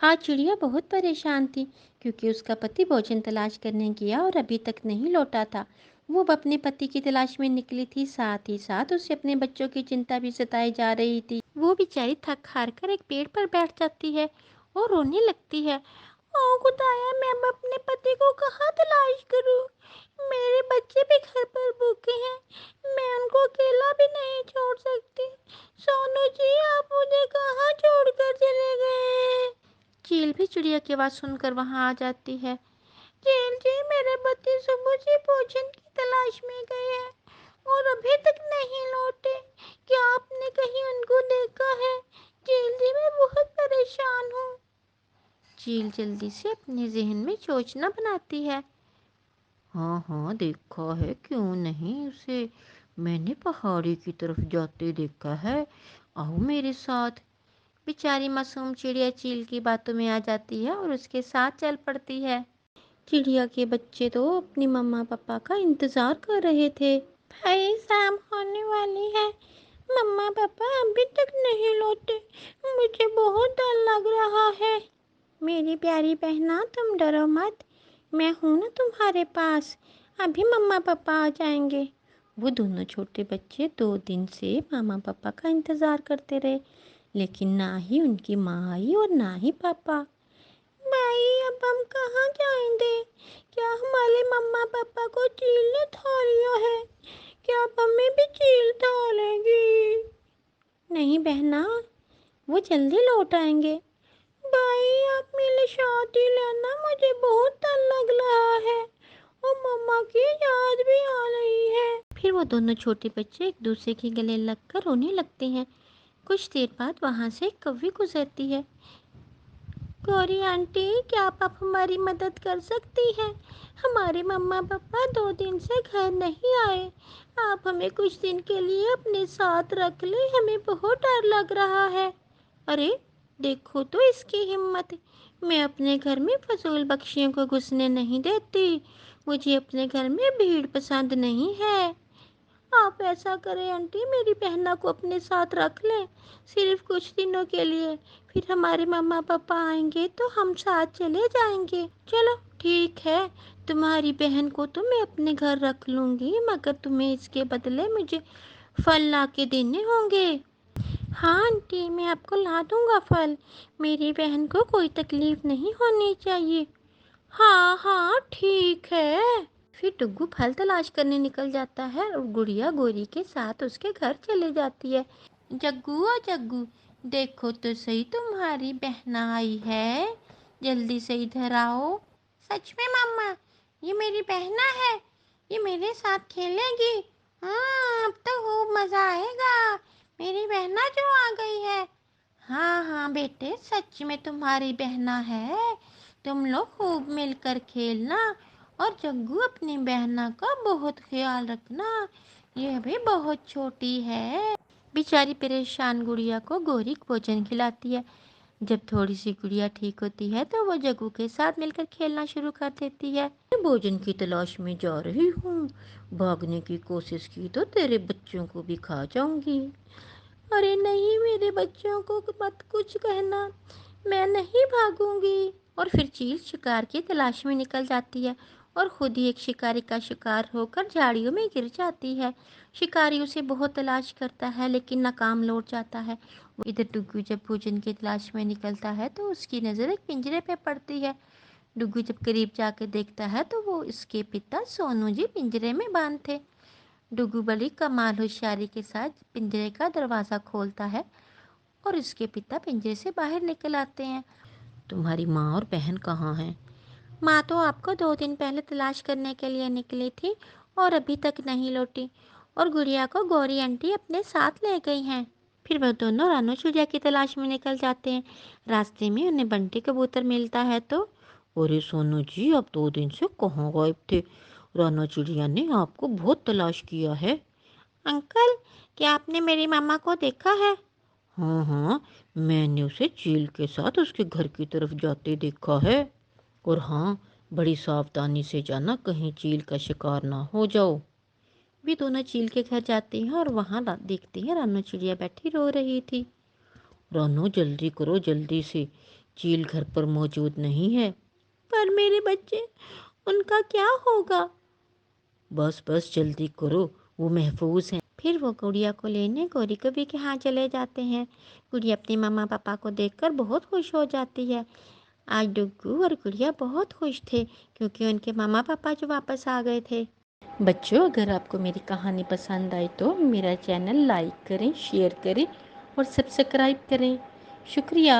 आज चिड़िया बहुत परेशान थी क्योंकि उसका पति भोजन तलाश करने गया और अभी तक नहीं लौटा था। वो अब अपने पति की तलाश में निकली थी, साथ ही साथ उसे अपने बच्चों की चिंता भी सताई जा रही थी। वो बेचारी थक हार कर एक पेड़ पर बैठ जाती है और रोने लगती है। ओ खुदाया, मैं अब अपने पति को कहाँ तलाश करूँ? मेरे बच्चे भी घर पर भूखे हैं, मैं उनको अकेला भी नहीं छोड़ सकती। सोनू जी, आप मुझे कहाँ छोड़कर चले गए? चील भी चिड़िया की आवाज़ सुनकर वहां आ जाती है। चील जी, मेरे पति सुबह से भोजन की तलाश में गए हैं और अभी तक नहीं लौटे। क्या आपने कहीं उनको देखा है? चील जी, मैं बहुत परेशान हूँ। चील जल्दी से अपने जहन में योजना बनाती है। हाँ हाँ, देखा है, क्यों नहीं उसे मैंने पहाड़ी की तरफ जाते देखा है। आओ मेरे साथ। बेचारी मासूम चिड़िया चील की बातों में आ जाती है और उसके साथ चल पड़ती है। चिड़िया के बच्चे तो अपनी मम्मा पापा का इंतजार कर रहे थे। भाई, शाम होने वाली है, मम्मा पापा अभी तक नहीं लौटे, मुझे बहुत डर लग रहा है। मेरी प्यारी बहना, तुम डरो मत, मैं हूं ना तुम्हारे पास, अभी मम्मा पापा आ जाएंगे। वो दोनों छोटे बच्चे 2 दिन से मामा पापा का इंतजार करते रहे, लेकिन ना ही उनकी माँ आई और ना ही पापा। भाई, अब हम कहाँ जाएंगे? क्या हमारे मम्मा पापा को चील ने खा लिया है? क्या अब हमें भी चील खा लेगी? नहीं बहना, वो जल्दी लौट आएंगे। भाई, आप मेरे साथ ही लेना, मुझे बहुत डर लग रहा है और मम्मा की याद भी आ रही है। फिर वो दोनों छोटे बच्चे एक दूसरे के गले लगकर रोने लगते हैं। कुछ देर बाद वहां से एक कौवी गुजरती है। गौरी आंटी, क्या आप हमारी मदद कर सकती हैं? हमारे मम्मा पापा 2 दिन से घर नहीं आए, आप हमें कुछ दिन के लिए अपने साथ रख लें, हमें बहुत डर लग रहा है। अरे देखो तो इसकी हिम्मत, मैं अपने घर में फजूल बख्शियों को घुसने नहीं देती, मुझे अपने घर में भीड़ पसंद नहीं है। आप ऐसा करें आंटी, मेरी बहना को अपने साथ रख लें, सिर्फ कुछ दिनों के लिए, फिर हमारे मम्मा पापा आएंगे तो हम साथ चले जाएंगे। चलो ठीक है, तुम्हारी बहन को तो मैं अपने घर रख लूँगी, मगर तुम्हें इसके बदले मुझे फल ला के देने होंगे। हाँ आंटी, मैं आपको ला दूँगा फल, मेरी बहन को कोई तकलीफ नहीं होनी चाहिए। हाँ हाँ ठीक है। फिर डुग्गू फल तलाश करने निकल जाता है और गुड़िया गोरी के साथ उसके घर चले जाती है। जग्गू ओ जग्गू, देखो तो सही, तुम्हारी बहना आई है, जल्दी से इधर आओ। सच में मम्मा, ये मेरी बहना है, ये मेरे साथ खेलेगी। हाँ, अब तो खूब मज़ा आएगा, मेरी बहना जो आ गई है। हाँ हाँ बेटे, सच में तुम्हारी बहना है, तुम लोग खूब मिलकर खेलना, और जग्गू अपनी बहना का बहुत ख्याल रखना, ये अभी बहुत छोटी है। बेचारी परेशान गुड़िया को गौरी भोजन खिलाती है। जब थोड़ी सी गुड़िया ठीक होती है तो वो जग्गू के साथ मिलकर खेलना शुरू कर देती है। मैं भोजन की तलाश में जा रही हूँ, भागने की कोशिश की तो तेरे बच्चों को भी खा जाऊंगी। अरे नहीं, मेरे बच्चों को मत कुछ कहना, मैं नहीं भागूंगी। और फिर चील शिकार की तलाश में निकल जाती है और खुद ही एक शिकारी का शिकार होकर झाड़ियों में गिर जाती है। शिकारी उसे बहुत तलाश करता है लेकिन नाकाम लौट जाता है। इधर डुग्गू जब भोजन की तलाश में निकलता है तो उसकी नज़र एक पिंजरे पे पड़ती है। डुग्गू जब करीब जाके देखता है तो वो उसके पिता सोनू जी पिंजरे में बंद थे। डुगू बड़ी कमाल होशियारी के साथ पिंजरे का दरवाज़ा खोलता है और उसके पिता पिंजरे से बाहर निकल आते हैं। तुम्हारी माँ और बहन कहाँ हैं? माँ तो आपको 2 दिन पहले तलाश करने के लिए निकली थी और अभी तक नहीं लौटी, और गुड़िया को गौरी आंटी अपने साथ ले गई हैं। फिर वह दोनों रानू चिड़िया की तलाश में निकल जाते हैं। रास्ते में उन्हें बंटी कबूतर मिलता है तो, अरे सोनू जी, आप 2 दिन से कहाँ गायब थे? रानू चिड़िया ने आपको बहुत तलाश किया है। अंकल, क्या आपने मेरी मामा को देखा है? हाँ हाँ, मैंने उसे चील के साथ उसके घर की तरफ जाते देखा है। और हाँ, बड़ी सावधानी से जाना, कहीं चील का शिकार ना हो जाओ। वे दोनों चील के घर जाते हैं और वहाँ देखते हैं रानू चिड़िया बैठी रो रही थी। रानू, जल्दी करो, जल्दी से, چیل گھر پر موجود نہیں ہے۔ پر میرے بچے، ان کا کیا ہوگا؟ بس بس جلدی کرو، وہ محفوظ ہیں۔ پھر وہ گڑیا کو لینے گوری کبھی کے ہاں چلے جاتے ہیں۔ گڑیا اپنے ماما پاپا کو دیکھ کر بہت خوش ہو جاتی ہے۔ آج ڈگو اور گڑیا بہت خوش تھے کیونکہ ان کے ماما پاپا جو واپس آ گئے تھے۔ بچوں، اگر آپ کو میری کہانی پسند آئی تو میرا چینل لائک کریں، شیئر کریں اور سبسکرائب کریں۔ شکریہ۔